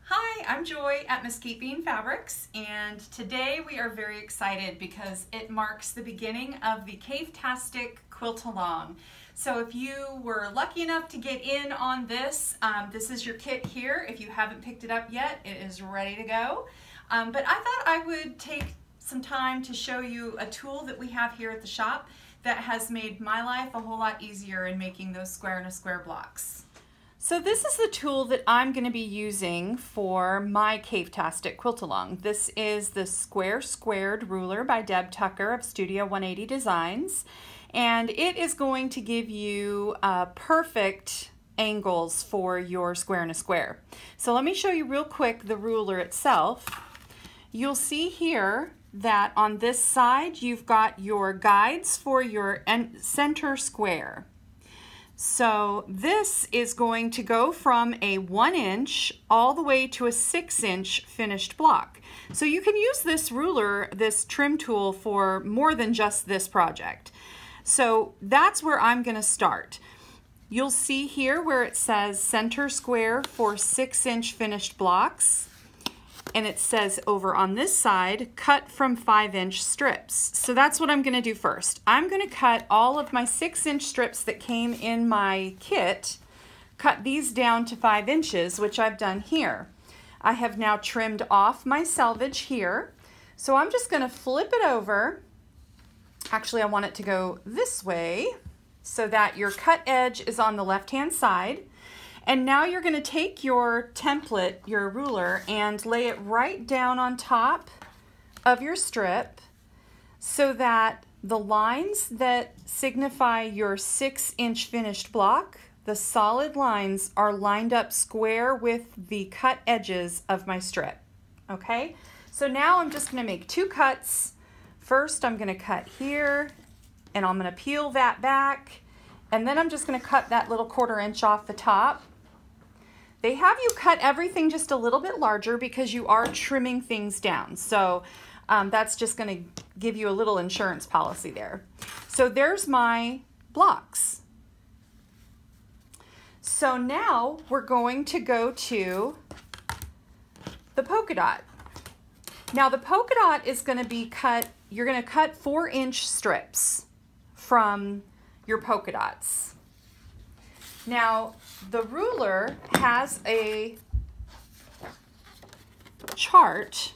Hi, I'm Joy at Mesquite Fabrics, and today we are very excited because it marks the beginning of the Kaffetastic Quilt Along. So if you were lucky enough to get in on this, this is your kit here. If you haven't picked it up yet, it is ready to go. But I thought I would take some time to show you a tool that we have here at the shop that has made my life a whole lot easier in making those square and a square blocks. So this is the tool that I'm going to be using for my Kaffetastic Quilt Along. This is the Square Squared ruler by Deb Tucker of Studio 180 Designs, and it is going to give you perfect angles for your square and a square. So let me show you real quick the ruler itself. You'll see here that on this side you've got your guides for your center square. So this is going to go from a 1 inch all the way to a 6 inch finished block. So you can use this ruler, this trim tool, for more than just this project. So that's where I'm going to start. You'll see here where it says center square for 6 inch finished blocks. And it says over on this side, cut from 5 inch strips. So that's what I'm going to do first. I'm going to cut all of my 6 inch strips that came in my kit, cut these down to 5 inches, which I've done here. I have now trimmed off my selvage here. So I'm just going to flip it over. Actually, I want it to go this way so that your cut edge is on the left-hand side. And now you're going to take your template, your ruler, and lay it right down on top of your strip so that the lines that signify your 6 inch finished block, the solid lines, are lined up square with the cut edges of my strip. Okay? So now I'm just going to make 2 cuts. First I'm going to cut here, and I'm going to peel that back, and then I'm just going to cut that little 1/4 inch off the top. They have you cut everything just a little bit larger because you are trimming things down. So that's just going to give you a little insurance policy there. So there's my blocks. So now we're going to go to the polka dot. Now the polka dot is going to be cut, you're going to cut 4 inch strips from your polka dots. Now, the ruler has a chart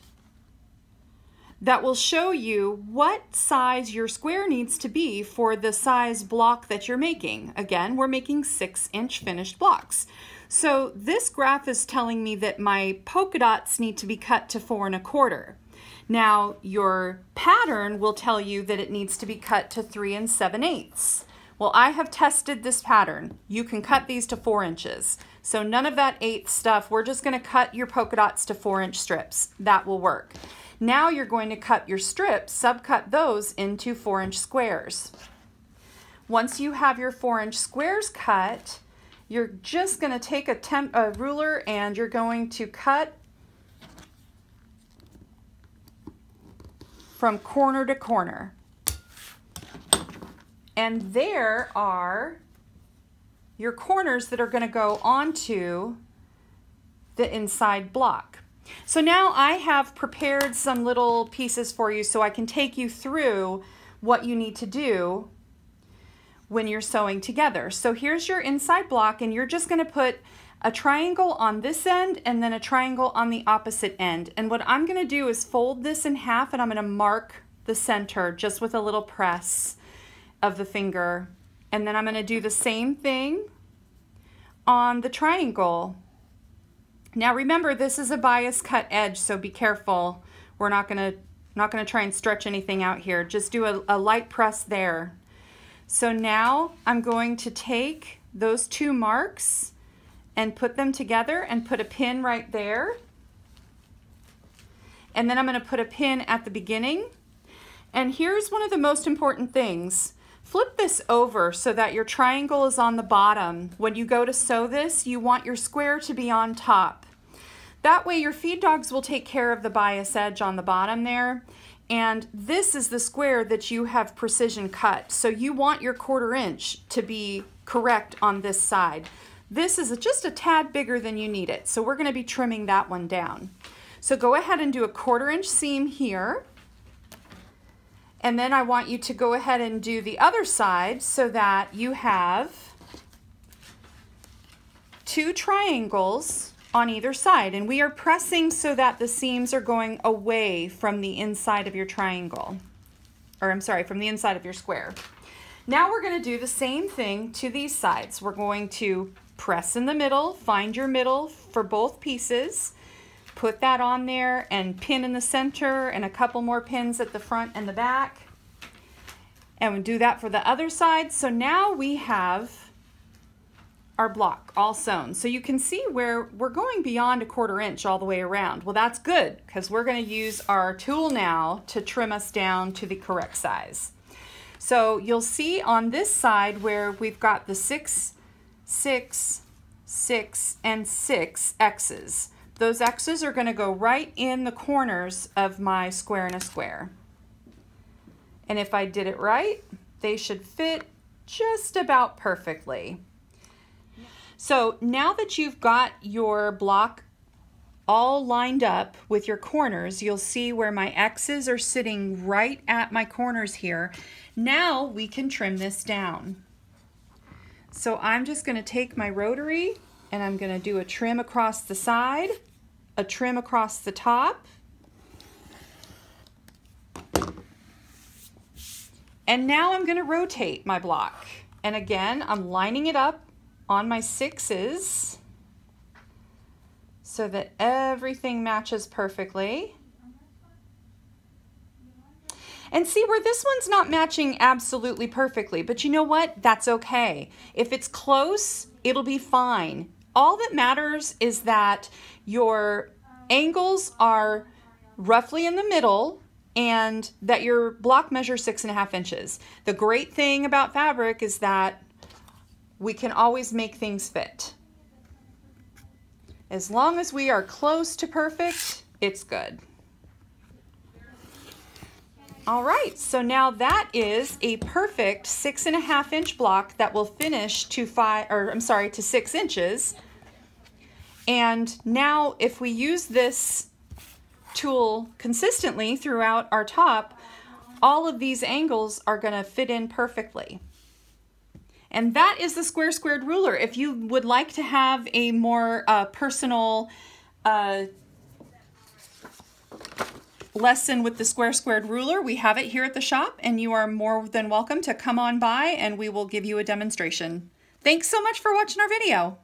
that will show you what size your square needs to be for the size block that you're making. Again, we're making 6 inch finished blocks. So this graph is telling me that my polka dots need to be cut to 4 1/4. Now, your pattern will tell you that it needs to be cut to 3 7/8. Well, I have tested this pattern. You can cut these to 4 inches. So none of that 1/8 stuff. We're just going to cut your polka dots to 4 inch strips. That will work. Now you're going to cut your strips, subcut those into 4 inch squares. Once you have your 4 inch squares cut, you're just going to take a ruler and you're going to cut from corner to corner. And there are your corners that are going to go onto the inside block. So now I have prepared some little pieces for you so I can take you through what you need to do when you're sewing together. So here's your inside block, and you're just going to put a triangle on this end and then a triangle on the opposite end. And what I'm going to do is fold this in half, and I'm going to mark the center just with a little press of the finger, and then I'm going to do the same thing on the triangle. Now remember, this is a bias cut edge, so be careful. We're not going to try and stretch anything out here. Just do a light press there. So now I'm going to take those 2 marks and put them together and put a pin right there. And then I'm going to put a pin at the beginning. And here's one of the most important things. Flip this over so that your triangle is on the bottom. When you go to sew this, you want your square to be on top. That way your feed dogs will take care of the bias edge on the bottom there. And this is the square that you have precision cut. So you want your 1/4 inch to be correct on this side. This is just a tad bigger than you need it, so we're going to be trimming that one down. So go ahead and do a 1/4 inch seam here. And then I want you to go ahead and do the other side so that you have 2 triangles on either side. And we are pressing so that the seams are going away from the inside of your triangle. Or I'm sorry, from the inside of your square. Now we're going to do the same thing to these sides. We're going to press in the middle, find your middle for both pieces. Put that on there and pin in the center and a couple more pins at the front and the back. And we'll do that for the other side. So now we have our block all sewn. So you can see where we're going beyond a 1/4 inch all the way around. Well, that's good because we're going to use our tool now to trim us down to the correct size. So you'll see on this side where we've got the 6, 6, 6, and 6 X's. Those X's are going to go right in the corners of my square and a square. And if I did it right, they should fit just about perfectly. So now that you've got your block all lined up with your corners, you'll see where my X's are sitting right at my corners here. Now we can trim this down. So I'm just going to take my rotary and I'm going to do a trim across the side, a trim across the top, and now I'm going to rotate my block. And again, I'm lining it up on my 6's so that everything matches perfectly. And see where this one's not matching absolutely perfectly, but you know what? That's okay. If it's close, it'll be fine. All that matters is that your angles are roughly in the middle and that your block measures 6.5 inches. The great thing about fabric is that we can always make things fit. As long as we are close to perfect, it's good. All right, so now that is a perfect 6.5 inch block that will finish to 6 inches. And now if we use this tool consistently throughout our top, all of these angles are going to fit in perfectly. And that is the square squared ruler. If you would like to have a more personal lesson with the square squared ruler, we have it here at the shop, and you are more than welcome to come on by and we will give you a demonstration. Thanks so much for watching our video.